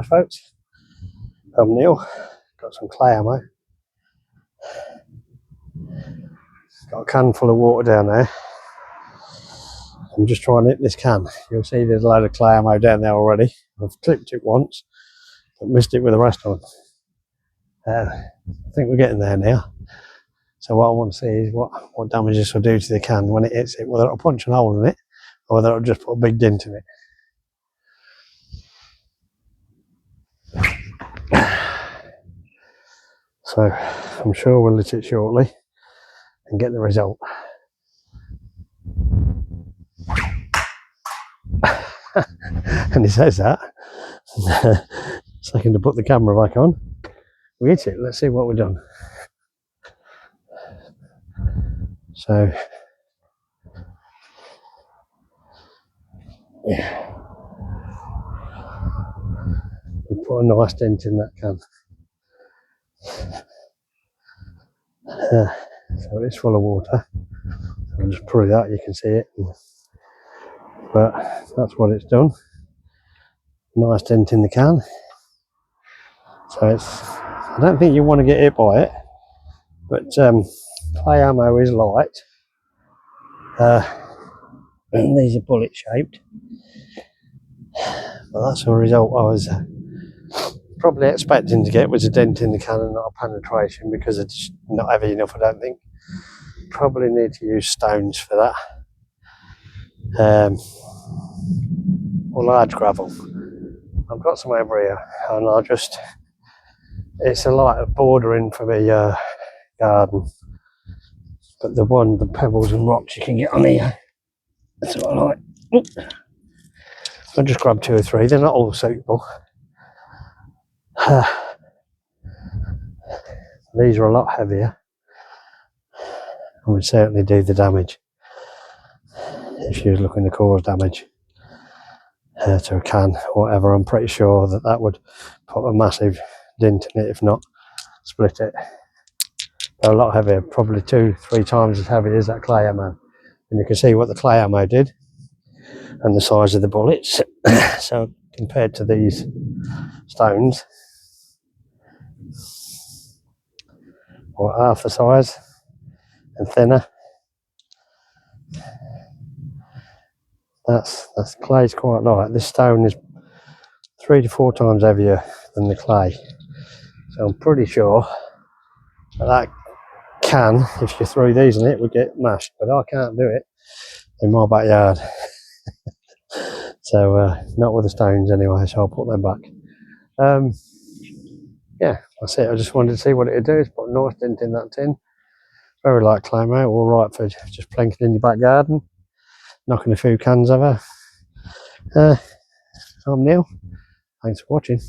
Folks, I'm Neil, got some clay ammo, got a can full of water down there. I'm just trying to hit this can. You'll see there's a load of clay ammo down there already. I've clipped it once but missed it with the rest on. I think we're getting there now. So what I want to see is what damage this will do to the can when it hits it, whether it'll punch a hole in it or whether it'll just put a big dent in it. So I'm sure we'll hit it shortly and get the result. And he says that. Second to put the camera back on. We hit it, let's see what we've done. So yeah, we put a nice dent in that can. So it's full of water. I'll just prove that, you can see it. But that's what it's done. Nice dent in the can. So I don't think you want to get hit by it, but clay ammo is light. And these are bullet shaped. Well, that's the result I was probably expecting to get, was a dent in the can and not a penetration, because it's not heavy enough, I don't think. Probably need to use stones for that. Or large gravel. I've got some over here and it's a light bordering for the garden. But the pebbles and rocks you can get on here, that's what I like. Oop. I'll just grab 2 or 3, they're not all suitable. These are a lot heavier and would certainly do the damage if you was looking to cause damage to a can or whatever. I'm pretty sure that would put a massive dent in it, if not split it. They're a lot heavier, probably 2-3 times as heavy as that clay ammo. And you can see what the clay ammo did and the size of the bullets. So compared to these stones, or half the size and thinner, that's clay's quite light. This stone is 3 to 4 times heavier than the clay. So I'm pretty sure that can, if you threw these in it, would get mashed, but I can't do it in my backyard. So not with the stones anyway, so I'll put them back. Yeah, that's it. I just wanted to see what it'd do. It's put a nice dent in that tin. Very light clay ammo, all right for just plinking in your back garden, knocking a few cans over. I'm Neil, thanks for watching.